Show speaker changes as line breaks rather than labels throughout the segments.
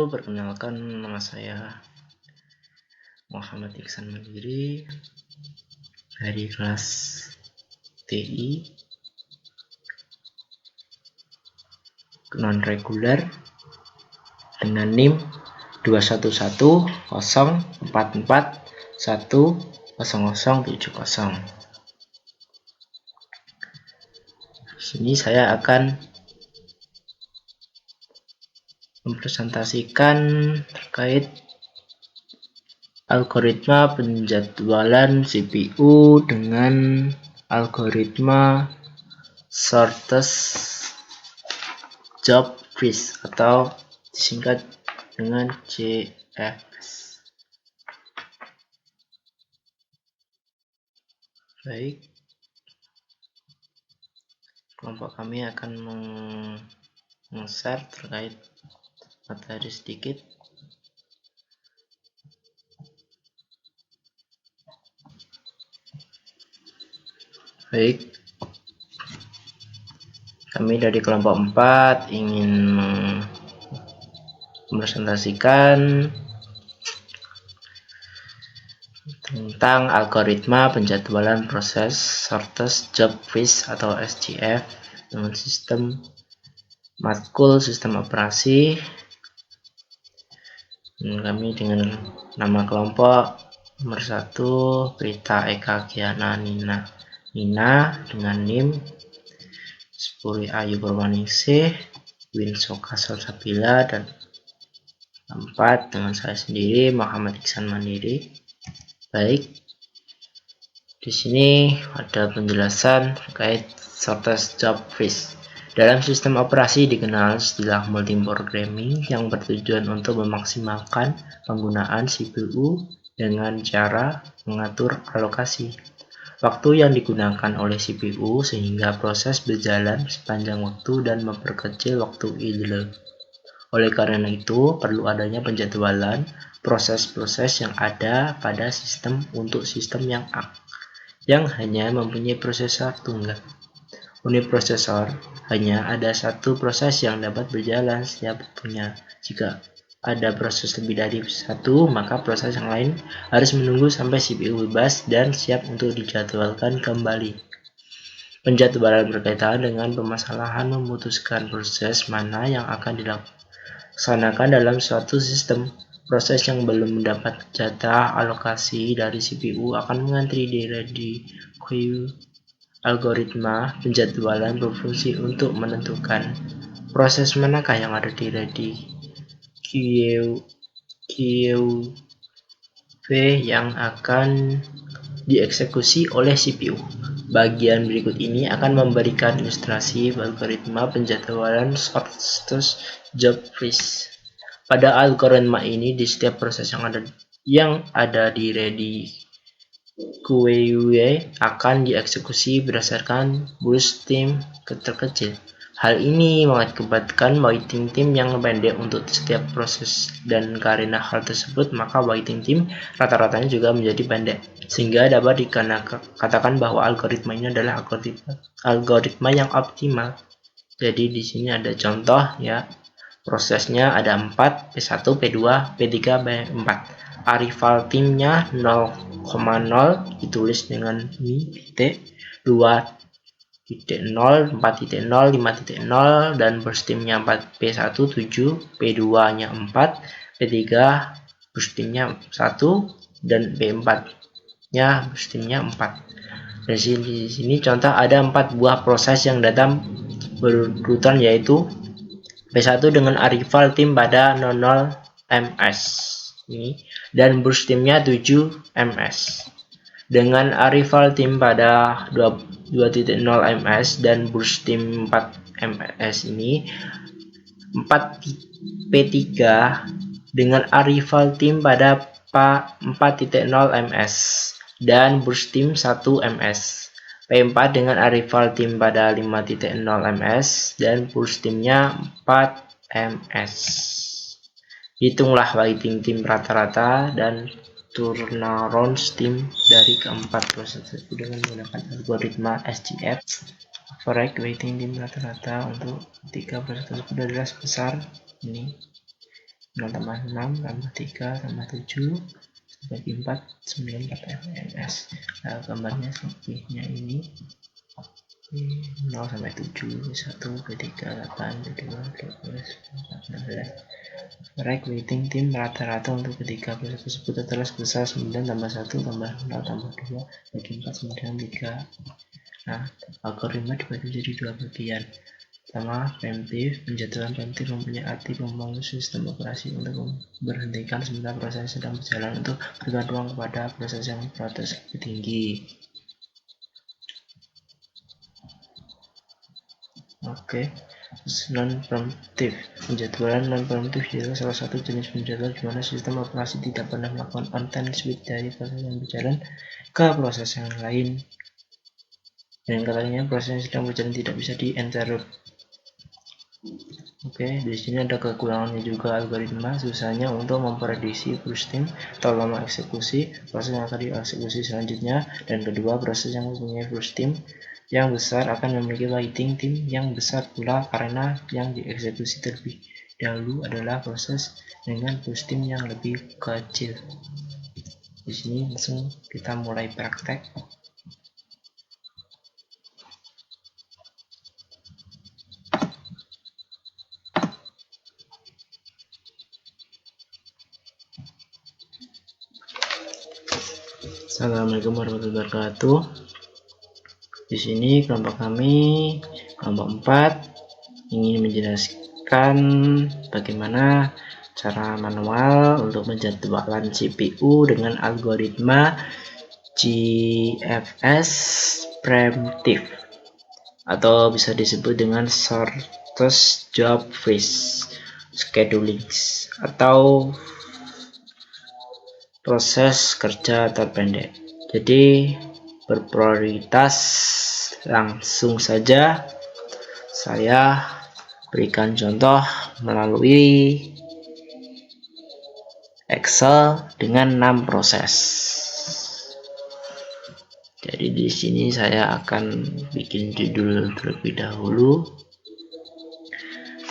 perkenalkan, nama saya Muhammad Iksan Mandiri dari kelas TI non-reguler dengan NIM 21104410070. Di sini saya akan mempresentasikan terkait algoritma penjadwalan CPU dengan algoritma shortest job freeze atau disingkat dengan JFS. Baik, kelompok kami akan meng-share terkait materi sedikit. Baik, kami dari kelompok 4 ingin mempresentasikan tentang algoritma penjadwalan proses shortest job freeze atau SJF dengan sistem matkul sistem operasi. Kami dengan nama kelompok nomor 1 Prita Eka Giana Nina dengan NIM 10 Ayu Purwaningsih, Winsoka Salsabila, dan 4 dengan saya sendiri Muhammad Iksan Mandiri. Baik, di sini ada penjelasan terkait shortest job freeze. Dalam sistem operasi dikenal istilah multiprogramming yang bertujuan untuk memaksimalkan penggunaan CPU dengan cara mengatur alokasi waktu yang digunakan oleh CPU sehingga proses berjalan sepanjang waktu dan memperkecil waktu idle. Oleh karena itu, perlu adanya penjadwalan proses-proses yang ada pada sistem untuk sistem yang hanya mempunyai prosesor tunggal. Unit prosesor hanya ada satu proses yang dapat berjalan setiap waktunya. Jika ada proses lebih dari satu, maka proses yang lain harus menunggu sampai CPU bebas dan siap untuk dijadwalkan kembali. Penjadwalan berkaitan dengan permasalahan memutuskan proses mana yang akan dilaksanakan dalam suatu sistem. Proses yang belum mendapat jatah alokasi dari CPU akan mengantri di ready queue. Algoritma penjadwalan berfungsi untuk menentukan proses manakah yang ada di ready queue yang akan dieksekusi oleh CPU. Bagian berikut ini akan memberikan ilustrasi algoritma penjadwalan shortest job freeze. Pada algoritma ini, di setiap proses yang ada di ready queue akan dieksekusi berdasarkan burst time terkecil. Hal ini mengakibatkan waiting time yang pendek untuk setiap proses, dan karena hal tersebut maka waiting time rata-ratanya juga menjadi pendek, sehingga dapat dikatakan bahwa algoritma ini adalah algoritma yang optimal. Jadi di sini ada contoh ya, prosesnya ada 4, P1, P2, P3, P4. Arrival time-nya 0,0 ditulis dengan ini titik 2.0, 4.0, 5.0, dan burst time-nya 4, P1 7, P2-nya 4, P3 burst time-nya 1, dan P4-nya burst time-nya 4. Dari sini contoh ada 4 buah proses yang datang berurutan, yaitu P1 dengan arrival time pada 00 ms ini, dan burst time-nya 7 ms. Dengan arrival time pada 2.0 ms dan burst time 4 ms ini, 4P3 dengan arrival time pada 4.0 ms dan burst time 1 ms. P4 dengan arrival time pada 5.0 ms dan burst time-nya 4 ms. Hitunglah waiting time rata-rata dan turnaround time dari keempat proses tersebut dengan menggunakan algoritma SJF. Average waiting time rata-rata untuk 3 proses tersebut adalah sebesar ini. 0 tambah 6 tambah 3 tambah 7 bagi 4 9 4 nah, gambarnya lebihnya ini 0 sampai 7 1 ke 3 8 ke 2 12 14 right weighting tim rata-rata untuk ketiga proses tersebut adalah sebesar 9 tambah 1 tambah 0 tambah 2 bagi 4 9 3. Nah, algoritma dibagi menjadi dua bagian. Pertama, preemptif. Penjadwalan preemptif mempunyai arti membangun sistem operasi untuk memberhentikan sementara proses sedang berjalan untuk berikan ruang kepada proses yang protes lebih tinggi. Oke. Non-preemptif. Penjadwalan non-preemptif adalah salah satu jenis penjadwalan di mana sistem operasi tidak pernah melakukan on-time switch dari proses yang berjalan ke proses yang lain. Dan katanya proses yang sedang berjalan tidak bisa di-interrupt. Oke, di sini ada kekurangannya juga algoritma, susahnya untuk memprediksi first time atau lama eksekusi, proses yang akan dieksekusi selanjutnya, dan kedua, proses yang mempunyai first time yang besar akan memiliki waiting time yang besar pula karena yang dieksekusi terlebih dahulu adalah proses dengan first time yang lebih kecil. Di sini langsung kita mulai praktek. Assalamualaikum warahmatullahi wabarakatuh. Di sini kelompok kami, kelompok 4, ingin menjelaskan bagaimana cara manual untuk menjadwalkan CPU dengan algoritma GFS preemptive atau bisa disebut dengan shortest job phase scheduling atau proses kerja terpendek. Jadi berprioritas, langsung saja saya berikan contoh melalui Excel dengan 6 proses. Jadi di sini saya akan bikin judul terlebih dahulu,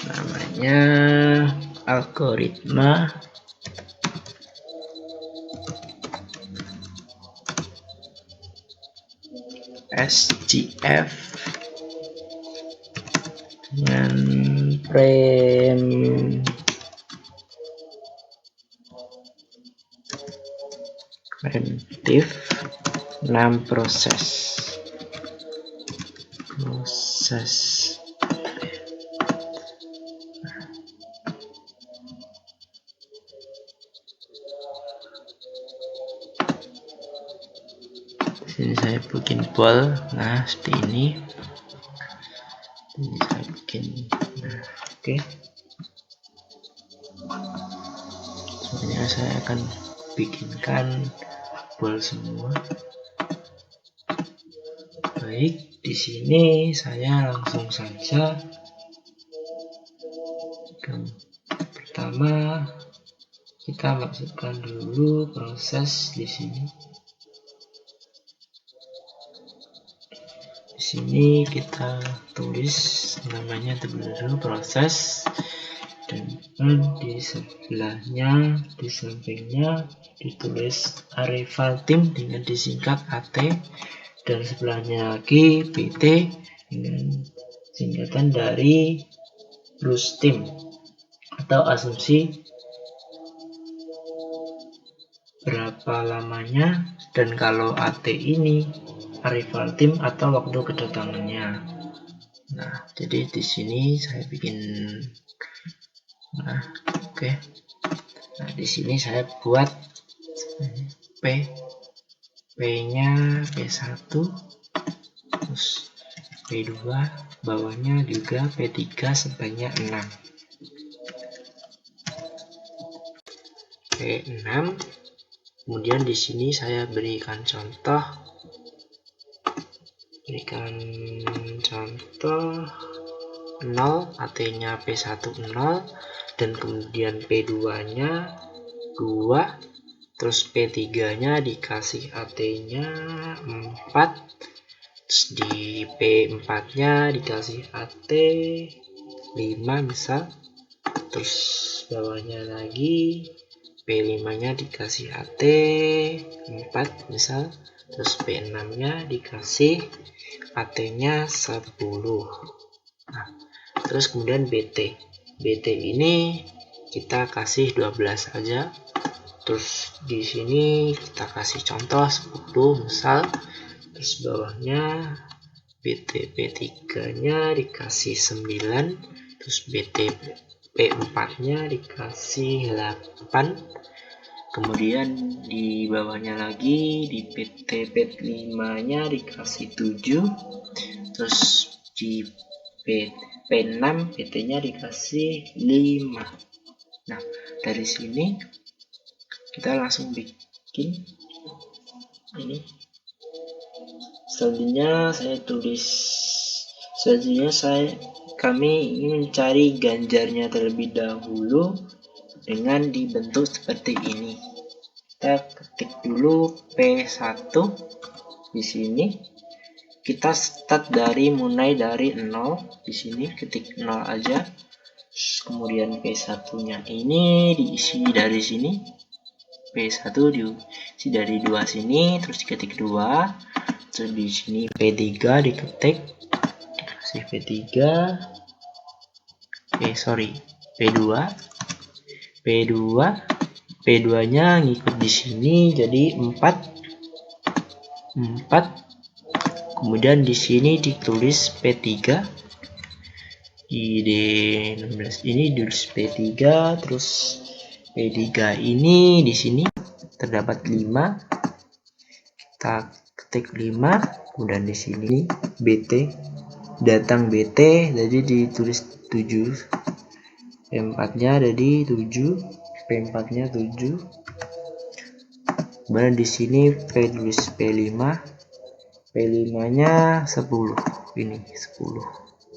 namanya algoritma SGF dengan preemptif 6 proses. Sini saya bikin ball, nah seperti ini. Ini saya bikin, nah oke. Sebenarnya saya akan bikinkan ball semua. Baik, di sini saya langsung saja. Pertama kita masukkan dulu proses di sini. Di sini kita tulis namanya dulu proses, dan di sebelahnya, di sampingnya ditulis arrival time dengan disingkat AT, dan sebelahnya lagi PT dengan singkatan dari loose time atau asumsi berapa lamanya, dan kalau AT ini arrival time atau waktu kedatangannya. Nah, jadi di sini saya bikin, nah oke. Nah, di sini saya buat P-nya P1, terus P2, bawahnya juga P3 sebanyak 6. P6. Kemudian di sini saya berikan contoh 0, AT-nya P1 0, dan kemudian P2-nya 2, terus P3-nya dikasih AT-nya 4, terus di P4-nya dikasih AT 5 misal, terus bawahnya lagi P5 nya dikasih AT 4 misal, terus P6 nya dikasih AT nya 10. Nah, terus kemudian BT ini kita kasih 12 aja. Terus di sini kita kasih contoh 10 misal, terus bawahnya BT P3 nya dikasih 9, terus BT P4 nya dikasih 8, kemudian di bawahnya lagi di PT P5 nya dikasih 7, terus di P6 PT nya dikasih 5. Nah, dari sini kita langsung bikin ini. Selanjutnya kami ingin mencari ganjarnya terlebih dahulu dengan dibentuk seperti ini. Kita ketik dulu P1 di sini. Kita start mulai dari 0. Di sini ketik 0 aja. Kemudian P1-nya ini diisi dari sini. P1 diisi dari 2 sini, terus diketik 2. Terus di sini P3 diketik, dikasih P2, P2-nya ngikut di sini jadi 4. Kemudian di sini ditulis P3, di D16 ini ditulis P3, terus P3 ini di sini terdapat 5. Kita ketik 5, kemudian di sini BT, datang BT jadi ditulis 7, P4 nya jadi 7, P4 nya 7. Kemudian di sini tulis P5 nya 10, ini 10,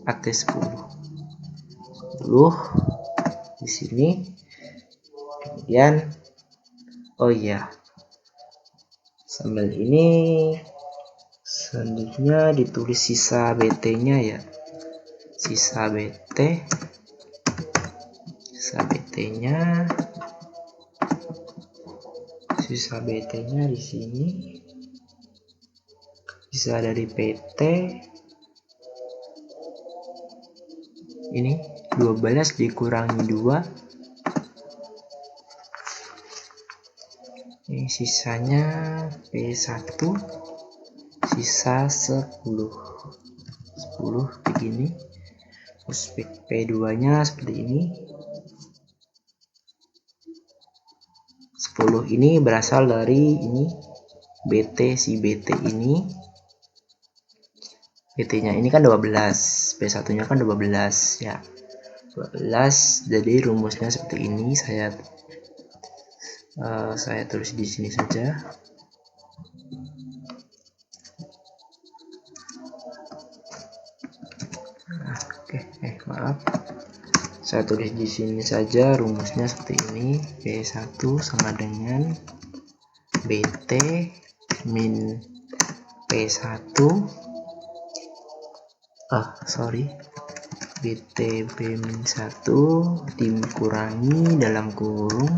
AT 10 di sini. Kemudian sambil ini selanjutnya ditulis sisa BT nya ya, sisa BT nya di sini, sisa dari PT ini 12 dikurangi 2, ini sisanya P1, sisa 10 begini. Terus P2 nya seperti ini. 10 ini berasal dari ini BT, si BT ini. BT nya ini kan 12, P1 nya kan 12 ya, 12. Jadi rumusnya seperti ini, saya tulis di sini saja. Saya tulis di sini saja rumusnya seperti ini. P1 sama dengan BT min P1 BT B min 1 dikurangi dalam kurung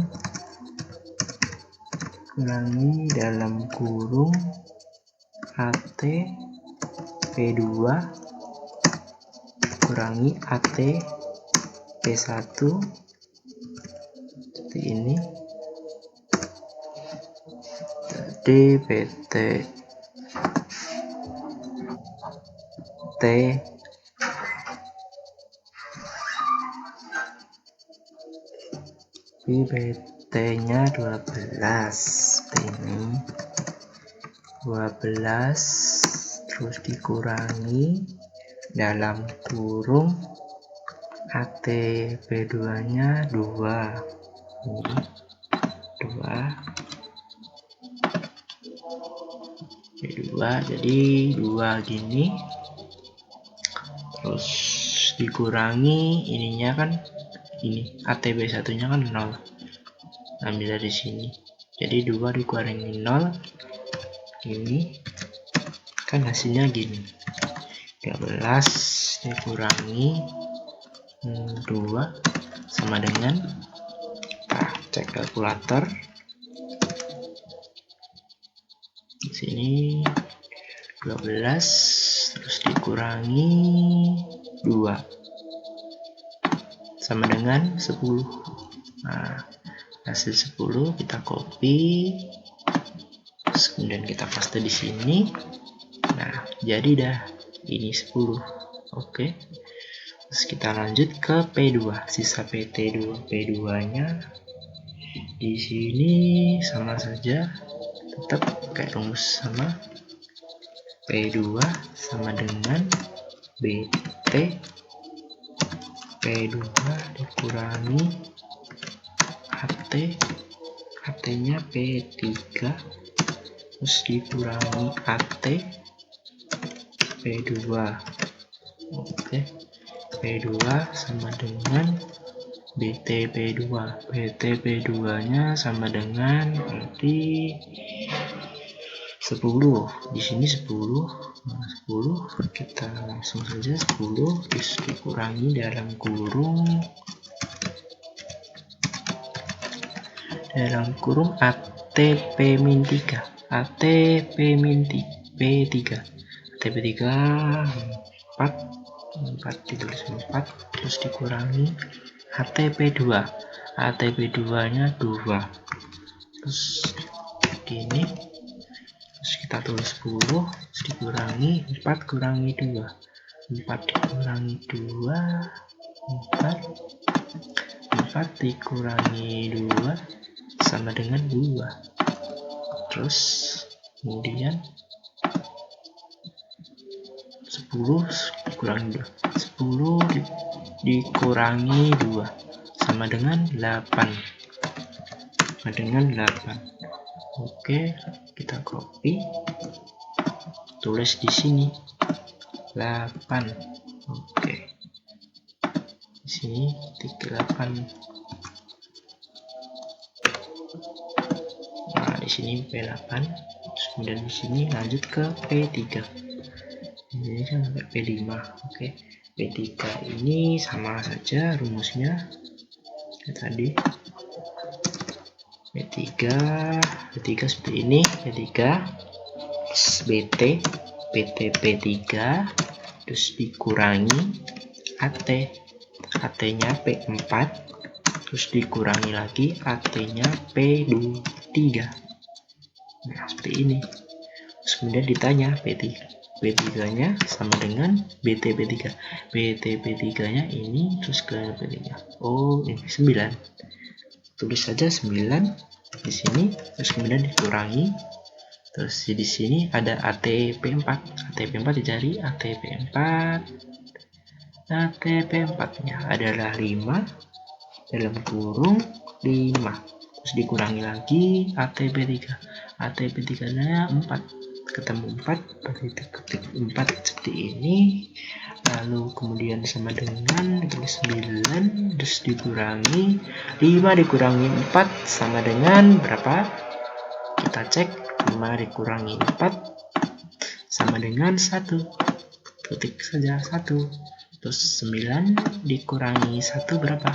AT P2 kurangi AT P1 seperti ini. Jadi BT nya 12 ini 12 terus dikurangi dalam kurung AT P2 nya 2 ini 2 jadi 2 gini, terus dikurangi ininya kan ini AT B1 nya kan 0, ambil dari sini jadi 2 dikurangi 0 ini kan hasilnya gini, 13 dikurangi 2 sama dengan, kita cek kalkulator. Di sini 12 terus dikurangi 2 sama dengan 10. Nah, hasil 10 kita copy, terus kemudian kita paste di sini. Nah, jadi dah ini 10. Oke. Terus kita lanjut ke P2, sisa P2 nya di sini sama saja, tetap kayak rumus sama. P2 sama dengan BT P2 dikurangi HT, HT nya P3 terus dikurangi AT P2. Oke, P2 sama dengan BT P2. BT P2 nya sama dengan berarti 10. Di sini 10. Nah, 10 kita langsung saja 10 terus dikurangi dalam kurung ATP-3 ATP-P3 ATP3 4 ditulis 4 terus dikurangi ATP2 ATP2 nya 2 terus gini, terus kita tulis 10 terus dikurangi 4 kurangi 2 4 dikurangi 2 4 dikurangi 2 sama dengan 2. Terus kemudian 10 dikurangi 2 10 dikurangi 2 sama dengan 8 sama dengan 8. Oke, kita copy, tulis di sini 8. Oke, di sini 38. Nah, di sini P8. Terus kemudian di sini lanjut ke P3. Ini sampai P5. Oke, P3 ini sama saja rumusnya kayak tadi. P3 seperti ini, P3 BT P3 terus dikurangi AT nya P4 terus dikurangi lagi AT nya P3. Nah, seperti ini. Terus kemudian ditanya P3 nya sama dengan BT P3 nya ini terus ke P3. Oh, ini 9. Tulis saja 9 di sini, terus kemudian dikurangi, terus di sini ada ATP4 dicari, ATP4 nya adalah 5 dalam kurung 5 terus dikurangi lagi ATP3 nya 4 ketemu 4 berarti ketik 4 seperti ini. Lalu kemudian sama dengan tulis 9 terus dikurangi 5 dikurangi 4 sama dengan berapa? Kita cek 5 dikurangi 4 sama dengan 1. Ketik saja 1. Terus 9 dikurangi 1 berapa?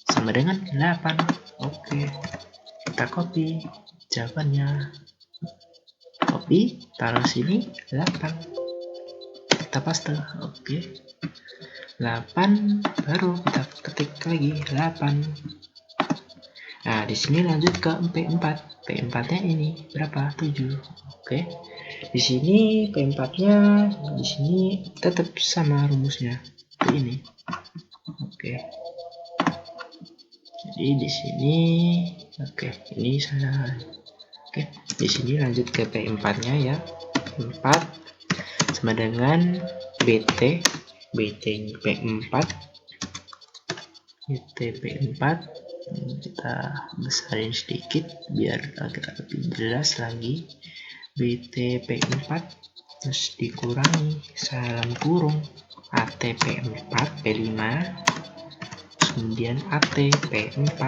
Sama dengan 8. Oke, kita copy jawabannya. Copy, taruh sini 8. Kita paste. Oke. 8 baru kita ketik lagi 8. Nah, di sini lanjut ke P4. P4-nya ini berapa? 7. Oke. Di sini P4-nya di sini tetap sama rumusnya. Seperti ini. Oke. Jadi di sini ini salah. Oke, di sini lanjut ke P4-nya ya. 4 sama dengan BT P4 kita besarin sedikit biar agak lebih jelas lagi. BT P4 terus dikurangi dalam kurung ATP4 P5 kemudian ATP4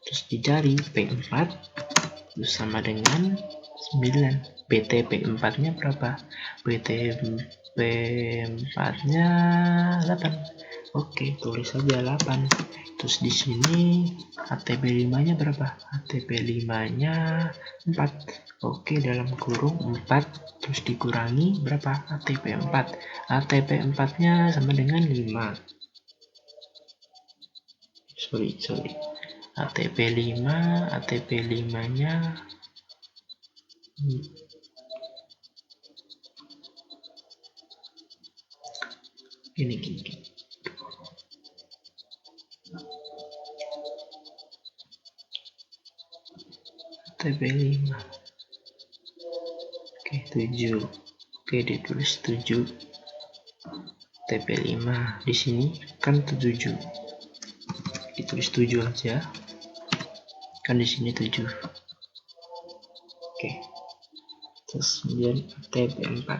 terus dicari P4 terus sama dengan 9. BT P4 nya berapa? P4 nya 8. Oke, tulis saja 8. Terus di sini ATP 5 nya berapa? ATP 5 nya 4. Oke, dalam kurung 4 terus dikurangi berapa? ATP 4. ATP 4 nya sama dengan 5. Sorry. ATP 5 nya ini. ATP 5. Oke, 7. Oke, ditulis 7. ATP 5 di sini kan 7. Ditulis 7 aja. Kan di sini 7. Oke. Terus kemudian ATP 4.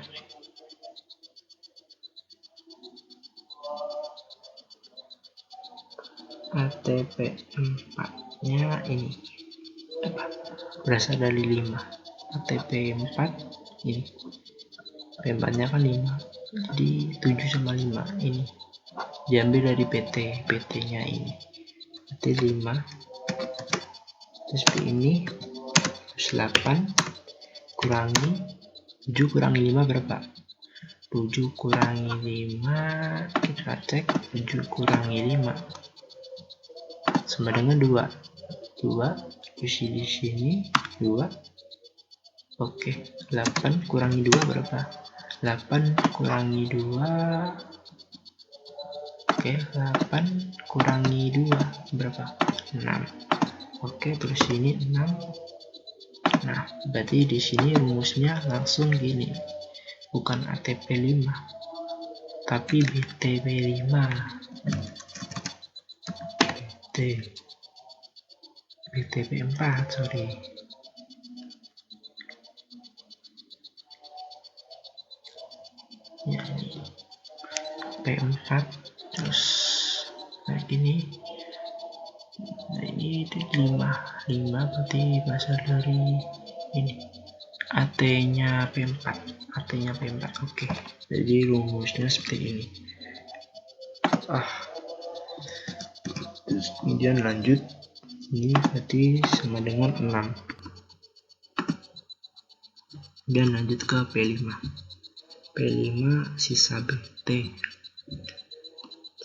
ATP 4 nya ini berasal dari 5. ATP 4 ini P4 nya kan 5, jadi 7 sama 5 ini diambil dari PT nya ini berarti 5. Terus P ini terus 8 kurangi 7 kurangi 5 berapa? 7 kurangi 5, kita cek 7 kurangi 5 sama dengan 2. Isi di sini 2. Oke, 8 kurangi 2 berapa? 8 kurangi 2. Oke, 8 kurangi 2 berapa? 6. Oke, terus ini 6. Nah, berarti di sini rumusnya langsung gini. Bukan ATP 5, tapi BTP 5. BTP 4, sorry. Ya, ini P4 terus kayak gini. Nah, ini 5 berarti berasal dari ini. AT-nya P4. Oke. Jadi rumusnya seperti ini. Terus kemudian lanjut. Ini berarti sama dengan 6. Dan lanjut ke P5. P5 sisa BT.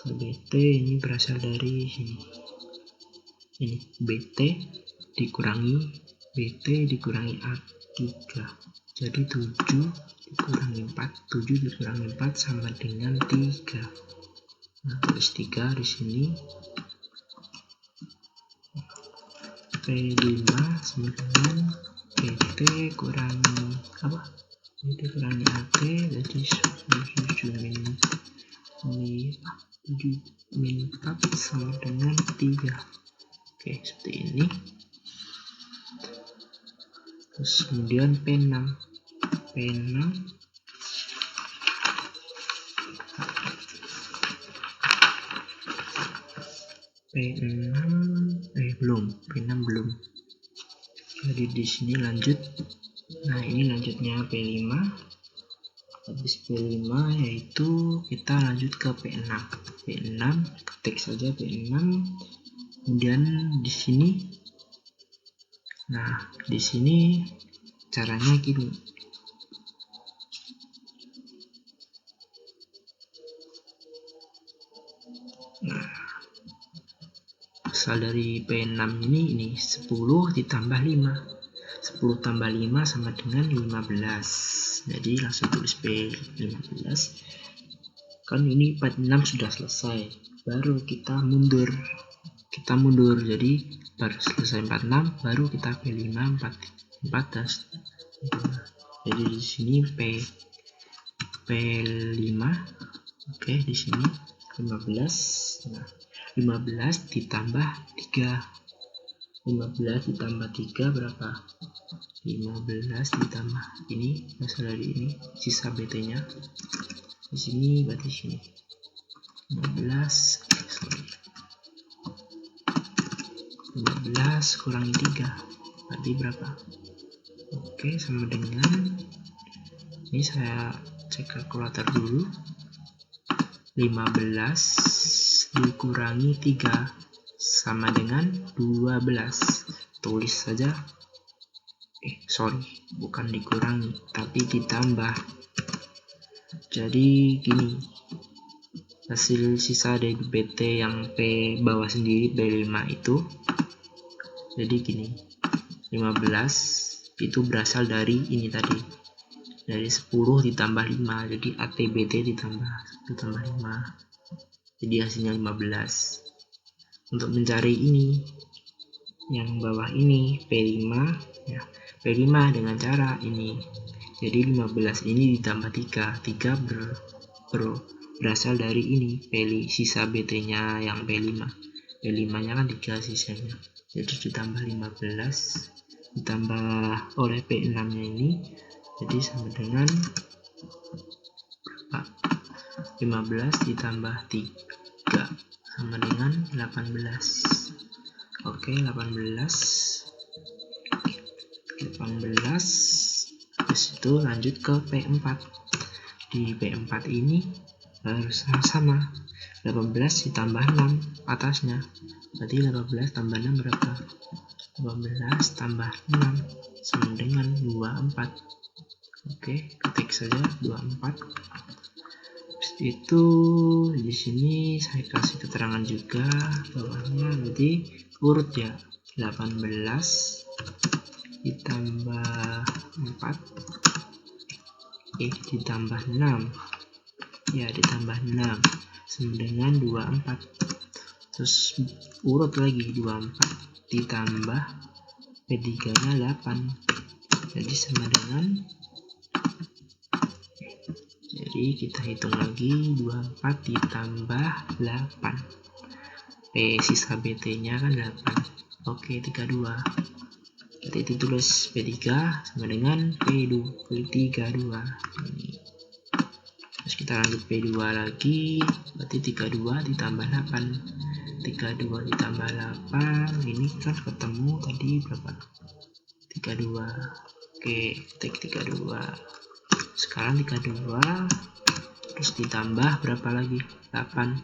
BT ini berasal dari sini. Ini BT dikurangi BT dikurangi A3. Jadi 7 dikurangi 4. 7 dikurangi 4 sama dengan 3. Nah, tulis 3 di sini. P5 sama dengan BT kurangi apa? BT kurangi AT, jadi 7 min 4 sama dengan 3. Oke, seperti ini. Terus kemudian P6 belum. Jadi di sini lanjut. Nah, ini lanjutnya P5. Habis P5 yaitu kita lanjut ke P6. Ketik saja P6. Kemudian di sini. Nah, di sini caranya gini. Nah, asal dari P6 ini 10 ditambah 5. 10 tambah 5 sama dengan 15. Jadi langsung tulis P15. Kan ini 46 sudah selesai. Baru kita mundur. Jadi baru selesai 46, baru kita P5 14. Jadi di sini P5. Oke, di sini 15. Nah, 15 ditambah 3. 15 ditambah 3 berapa? 15 ditambah ini berasal dari ini sisa BT-nya. Di sini berarti sini 15 kurangi 3 berarti berapa? Oke, sama dengan Ini saya cek kalkulator dulu. 15 dikurangi 3 sama dengan 12. Tulis saja. Bukan dikurangi, tapi ditambah. Jadi gini, hasil sisa DBT yang P bawah sendiri P5 itu, jadi gini, 15 itu berasal dari ini tadi, dari 10 ditambah 5, jadi ATBT ditambah 5, jadi hasilnya 15. Untuk mencari ini yang bawah ini P5 ya, P5 dengan cara ini, jadi 15 ini ditambah 3 berasal dari ini sisa BT nya yang P5 nya kan 3 sisanya, jadi ditambah 15 ditambah oleh P6 nya ini, jadi sama dengan 15 ditambah 3 sama dengan 18. Oke, 18. Habis itu lanjut ke P4. Di P4 ini harus sama 18 ditambah 6 atasnya, berarti 18 tambah 6 berapa? 18 tambah 6 sama dengan 24. Oke, ketik saja 24. Habis itu di sini saya kasih keterangan juga bawahnya, berarti urut ya, 18 ditambah 4 ditambah 6 ya, ditambah 6 sama dengan 24. Terus urut lagi 24 ditambah P3 nya 8, jadi sama dengan, jadi kita hitung lagi 24 ditambah 8, P sisa BT nya kan 8. Oke, 32. Berarti ditulis P3 sama dengan P32 ini. Terus kita lanjut P2 lagi, berarti 32 ditambah 8, 32 ditambah 8 ini kan ketemu tadi berapa? 32. Oke, ketik 32. Sekarang 32 terus ditambah berapa lagi? 8.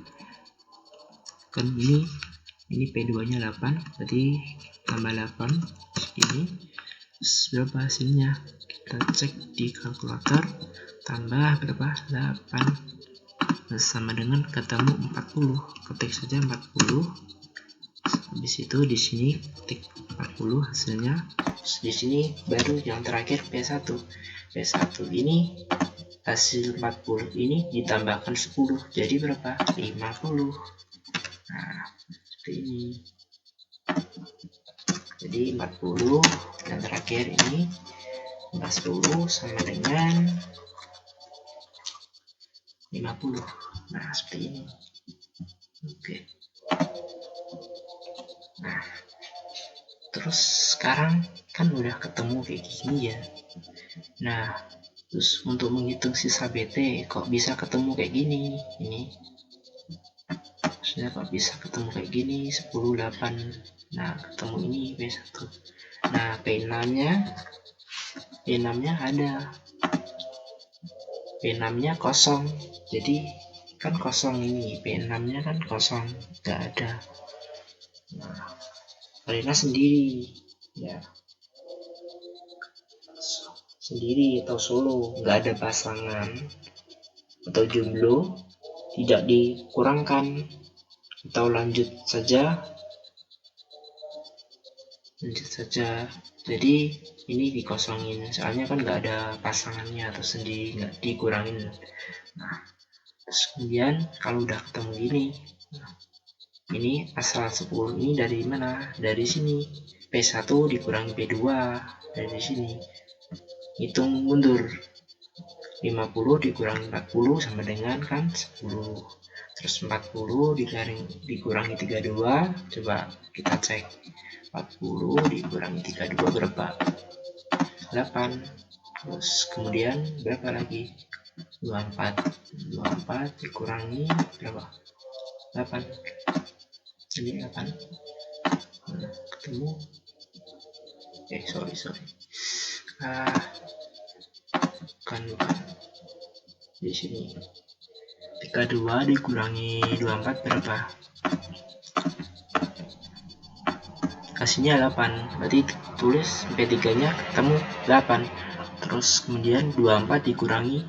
Kan ini P2 nya 8, berarti tambah 8 segini. Terus berapa hasilnya? Kita cek di kalkulator, tambah berapa? 8 sama dengan ketemu 40. Ketik saja 40. Habis itu di sini ketik 40 hasilnya. Terus di sini baru yang terakhir P1. P1 ini hasil 40 ini ditambahkan 10, jadi berapa? 50. Nah, seperti ini. Jadi 40 yang terakhir ini 40 sama dengan 50. Nah, seperti ini. Oke. Nah, terus sekarang kan udah ketemu kayak gini ya. Nah, terus untuk menghitung sisa BT kok bisa ketemu kayak gini? Ini maksudnya kok bisa ketemu kayak gini, 10, 8. Nah, ketemu ini P1. Nah, P6 nya ada, P6 nya kosong, jadi kan kosong ini, P6 nya kan kosong, nggak ada. Nah, Karina sendiri ya, sendiri atau solo, nggak ada pasangan atau jomblo, tidak dikurangkan atau lanjut saja. Jadi ini dikosongin, soalnya kan nggak ada pasangannya atau sendiri, nggak dikurangin. Nah, terus kemudian kalau udah ketemu gini, ini asal 10 ini dari mana? Dari sini, P1 dikurangi P2 dari sini, hitung mundur, 50 dikurangi 40 sama dengan kan 10. Terus 40 dikurangi 32, coba kita cek, 40 dikurangi 32 berapa? 8. Terus kemudian berapa lagi? 24 dikurangi berapa? 8. Jadi 8. Nah, ketemu. bukan di sini. 32 dikurangi 24 berapa? Kasihnya 8, berarti tulis P3 nya ketemu 8. Terus kemudian 24 dikurangi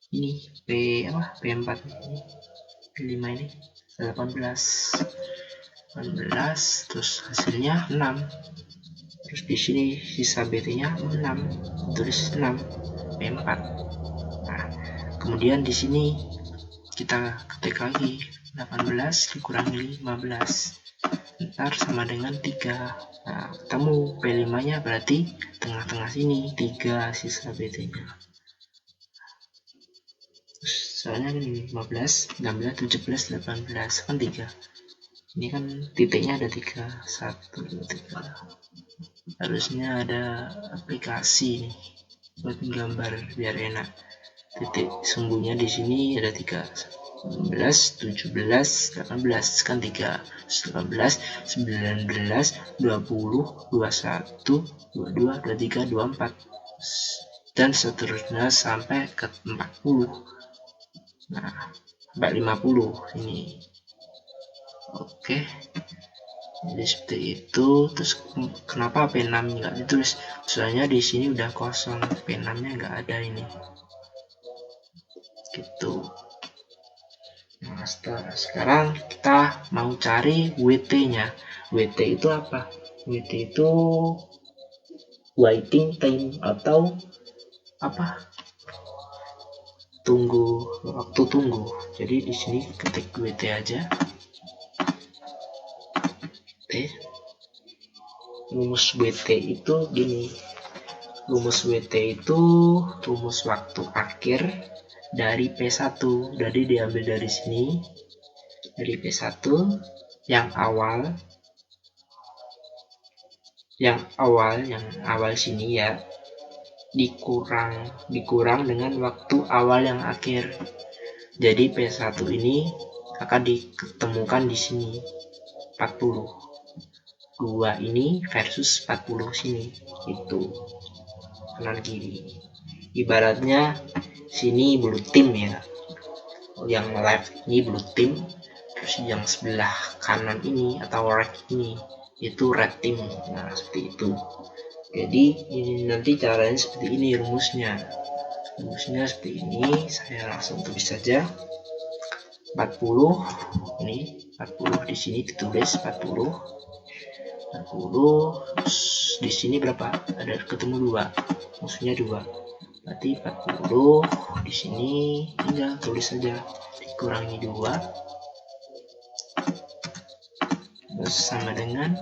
ini P4 ini P5 ini 18 terus hasilnya 6. Terus di sini sisa BT-nya 6, tulis 6 P4. Nah, kemudian di sini kita ketik lagi 18 dikurangi 15, ntar sama dengan 3. Nah, ketemu P5 nya berarti tengah-tengah sini 3 sisa BT-nya. Soalnya ini 15, 16, 17, 18 kan 3. Ini kan titiknya ada 3, 1, 2, 3. Harusnya ada aplikasi nih buat gambar biar enak. Titik sungguhnya di sini ada 3, 19, 17, 18 kan 3, 18, 19, 20, 21, 22, 23, 24 dan seterusnya sampai ke 40. Nah, sampai 50 ini. Oke. Jadi seperti itu. Terus kenapa P6 nggak ditulis? Soalnya di sini udah kosong, P6 nya nggak ada ini. Gitu. Nah, sekarang kita mau cari WT nya. WT itu apa? WT itu waiting time atau apa? Waktu tunggu. Jadi di sini ketik WT aja. Rumus WT itu gini. Rumus WT itu rumus waktu akhir dari P1. Jadi diambil dari sini, dari P1 yang awal sini ya, dikurang dengan waktu awal yang akhir. Jadi P1 ini akan diketemukan di sini 40. 2 ini versus 40 sini, itu kanan kiri. Ibaratnya sini blue team ya, yang left ini blue team, terus yang sebelah kanan ini atau right ini itu red team. Nah, seperti itu. Jadi ini nanti caranya seperti ini rumusnya seperti ini. Saya langsung tulis saja 40. Ini 40 di sini ditulis 40. Di sini berapa? Ada ketemu 2, maksudnya 2. Berarti 40 di sini tinggal tulis saja dikurangi 2 terus sama dengan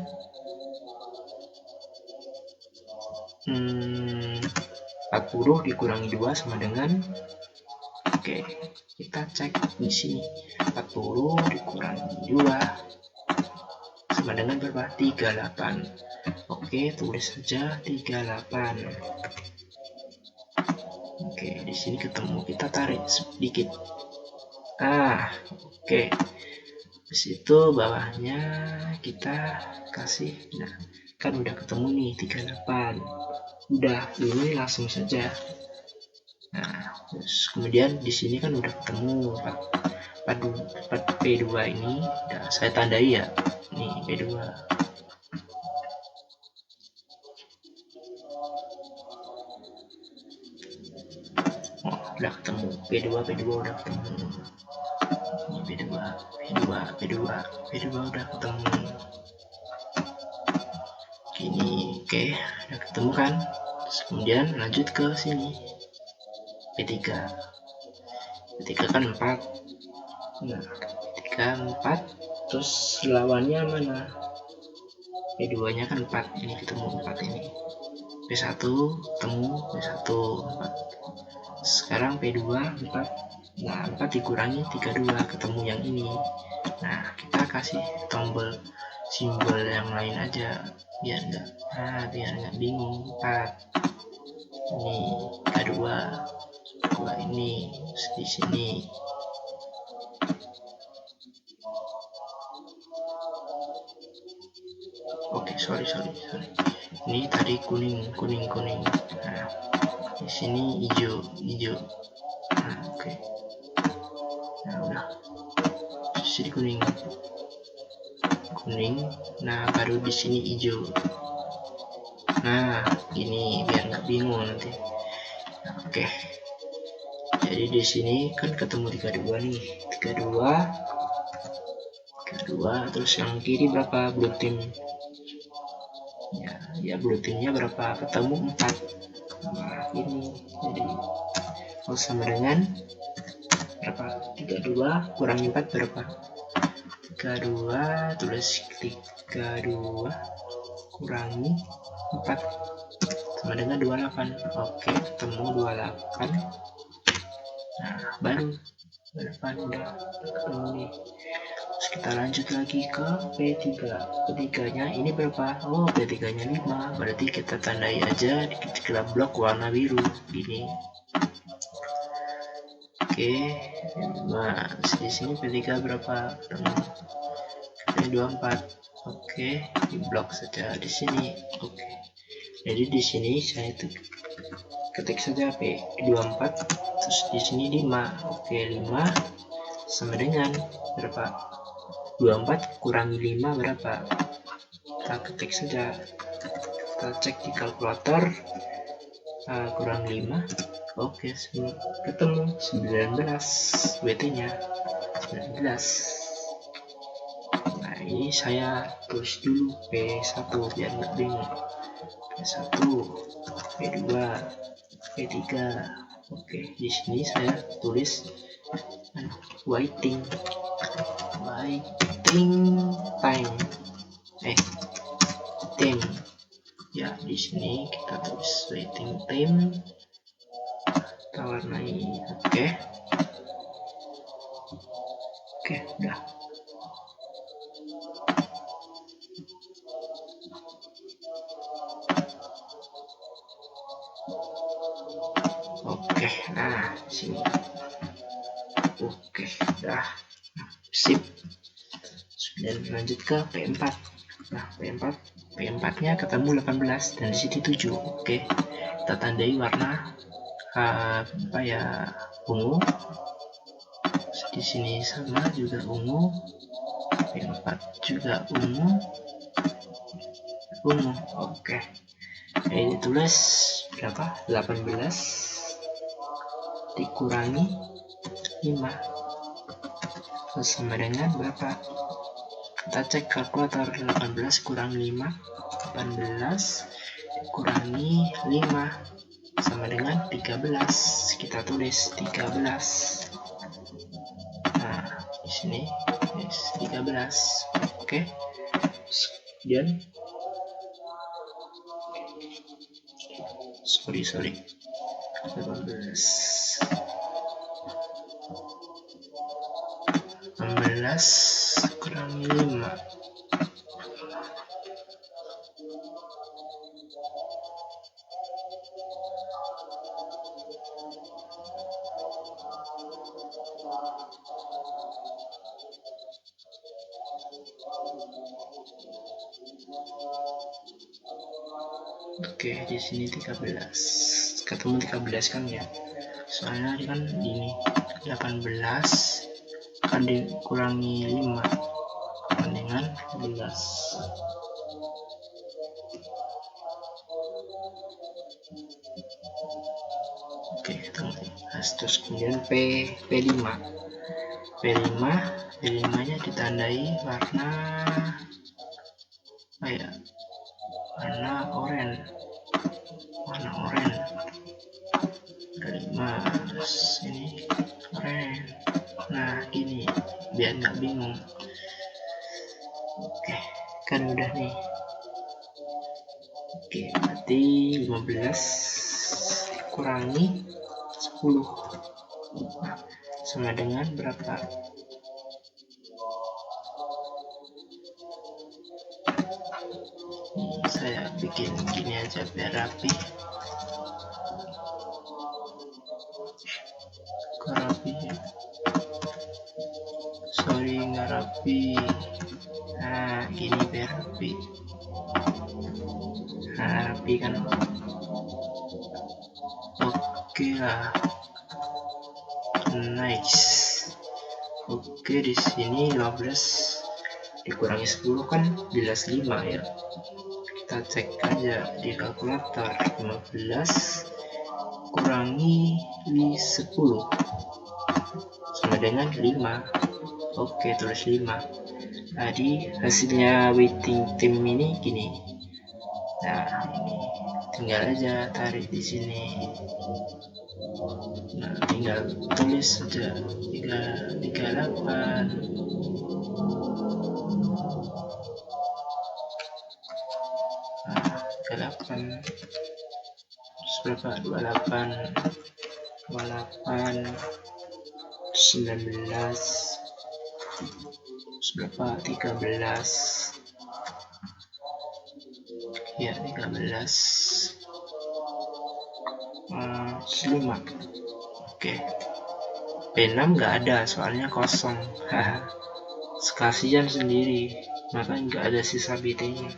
40 dikurangi 2 sama dengan, oke, kita cek di sini 40 dikurangi 2 sama dengan berapa? 38. Oke, tulis saja 38. Oke, di sini ketemu, kita tarik sedikit. Oke. Habis itu bawahnya kita kasih. Nah, kan udah ketemu nih 38. Udah, ini langsung saja. Nah, terus kemudian di sini kan udah ketemu 4 P2 ini. Udah saya tandai ya. Nih P2. Udah ketemu P2 udah ketemu. Ini P2 udah ketemu. Gini, oke, udah ketemu kan. Terus kemudian lanjut ke sini. P3 kan 4. Nah, P3 4. Terus lawannya mana? P2 nya kan 4. Ini ketemu 4 ini. P1 ketemu P1 4. Sekarang P2 4. Nah, 4 dikurangi 32 ketemu yang ini. Nah, kita kasih tombol simbol yang lain aja biar nggak bingung. 4 ini K2 ini di sini. Oke, sorry. tadi kuning. Nah, di sini hijau. Nah, oke. Nah, udah. Di sini kuning. Nah, baru di sini hijau. Nah, ini biar nggak bingung nanti. Nah, oke. Jadi di sini kan ketemu 32 nih. 32, terus yang kiri berapa? Blue team. Ya blue teamnya berapa? Ketemu 4. Nah, ini jadi sama dengan berapa? 32 kurangi 4 berapa? 32, tulis 32 kurangi 4 sama dengan 28. Oke, ketemu 28. Nah, baru 28 udah ketemu nih. Terus kita lanjut lagi ke P3. P3-nya ini berapa? Oh, P3-nya 5. Berarti kita tandai aja kita blok warna biru gini. Oke, 5. Di sini P3 berapa? P 24. Oke, di blok saja di sini. Oke. Jadi di sini saya ketik saja P 24, terus di sini 5. Oke, 5 sama dengan berapa? 24 kurangi 5 berapa? Kita ketik saja. Kita cek di kalkulator. Kurang 5. Oke, ketemu 19 WT-nya 19. Nah, ini saya tulis dulu P1 biar nggak bingung. P1, P2, P3. Oke, di sini saya tulis waiting time. Time. Ya, di sini kita tulis waiting time. Kita warnai. Oke, udah. Oke, nah sini. Oke, udah. Sip. Dan lanjut ke P4. Nah, P4-nya ketemu 18 dan di sini 7. Oke. Kita tandai warna ungu. Di sini sama juga ungu. P4 juga ungu. Oke. Ini tulis berapa? 18 dikurangi 5 sama dengan berapa? Kita cek kalkulator. 18 kurang 5, 18 kurangi 5 sama dengan 13. Kita tulis 13. Nah, di sini 13. Oke. Kemudian sorry 16 kurangi 5. Oke, di sini 13. Ketemu 13 kan ya? Soalnya kan ini 18 kan dikurangi 5 dengan 11. Oke, terus kemudian P5 nya ditandai warna oranye. Ini oranye. Nah, gini biar nggak bingung. Oke, kan udah nih. Oke, berarti 15 kurangi 10 sama dengan berapa? Saya bikin gini aja biar rapi. Sorry, nggak rapi. Nah, gini biar rapi. Nah, rapi rapi kan. Oke lah, nice. Oke, di sini 15 dikurangi 10 kan jelas 5 ya. Kita cek aja di kalkulator. 15 kurangi 10 sama dengan 5. Oke, tulis 5. Tadi hasilnya waiting time ini gini. Nah, ini tinggal aja tarik di sini. Nah, tinggal tulis saja 338. Nah, 38 terus berapa? 28 19 terus berapa? 13 ya, 13 5. Oke, P6 nggak ada soalnya kosong. Kasihan sendiri, makanya nggak ada sisa BT nya.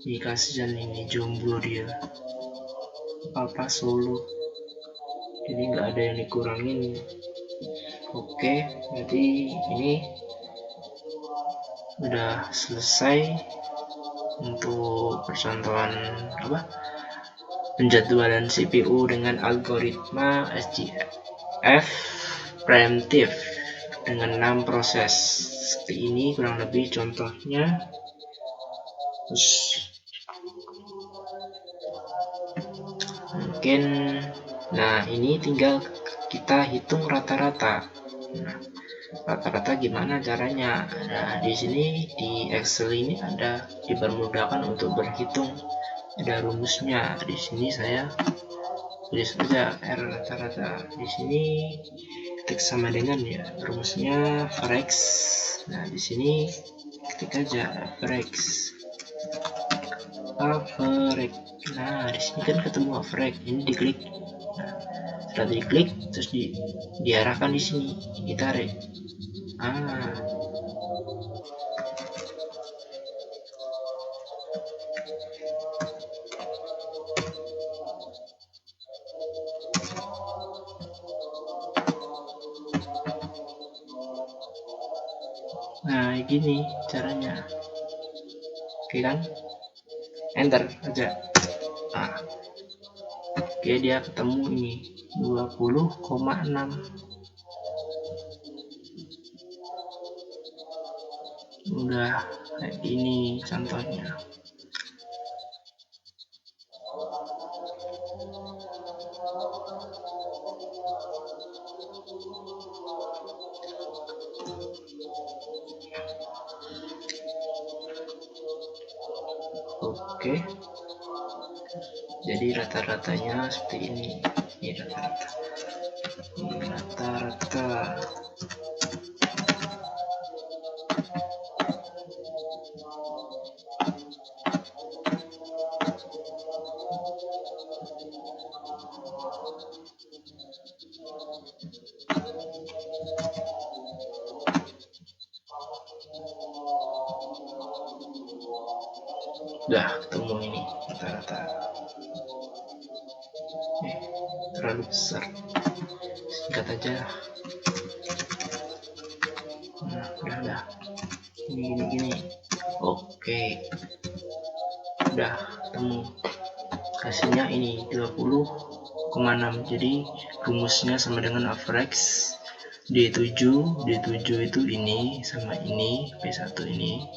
Ini kasihan, ini jomblo dia, papa solo, jadi nggak ada yang dikurangin. Oke, berarti ini udah selesai untuk percontohan penjadwalan CPU dengan algoritma SGF preemptive dengan 6 proses. Seperti ini kurang lebih contohnya. Terus mungkin, nah ini tinggal kita hitung rata-rata. Nah, rata-rata gimana caranya? Nah, di sini di Excel ini ada dipermudahkan untuk berhitung, ada rumusnya. Di sini saya tulis saja R rata-rata. Di sini ketik sama dengan ya rumusnya Frex. Nah, di sini ketik aja Frex. Average. Nah, di sini kan ketemu average. Ini diklik. Nah, setelah diklik terus diarahkan di sini, ditarik. Nah, gini caranya. Oke kan? Enter aja. Oke, dia ketemu ini 20,6. Udah kayak gini contohnya. Oke, jadi rata-ratanya seperti ini. Ini rata-rata. Udah ketemu ini rata-rata. Terlalu besar, singkat aja. Nah, udah gini. Oke, udah ketemu hasilnya ini 20,6. jadi rumusnya sama dengan average D7 itu ini sama ini, P1 ini,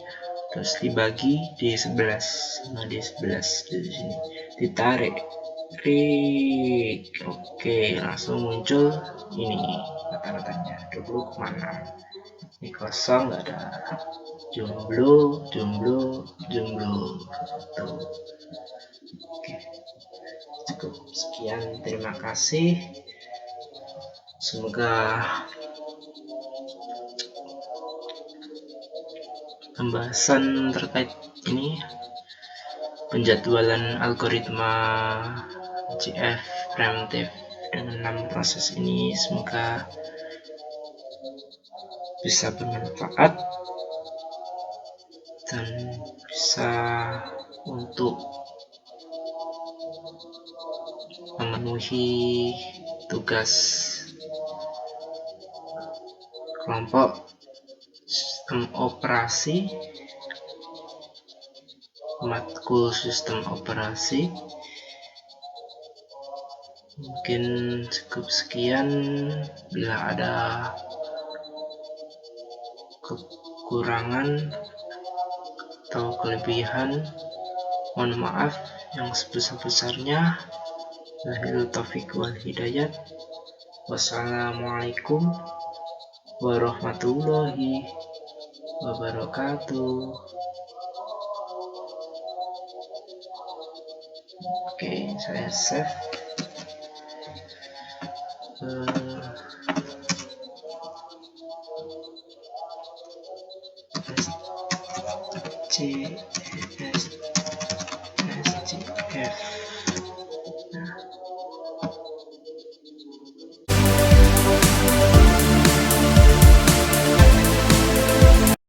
terus dibagi D11 sama D11 di sini, ditarik. Oke, langsung muncul ini rata-ratanya 20,6. Ini kosong, nggak ada. Jomblo tuh. Oke, cukup sekian, terima kasih. Semoga pembahasan terkait ini penjadwalan algoritma GF preemptive dengan 6 proses ini semoga bisa bermanfaat dan bisa untuk memenuhi tugas kelompok sistem operasi, matkul sistem operasi. Mungkin cukup sekian. Bila ada kekurangan atau kelebihan, mohon maaf yang sebesar-besarnya. Wabillahi taufiq wal hidayat. Wassalamualaikum warahmatullahi wabarakatuh. Oke, saya save.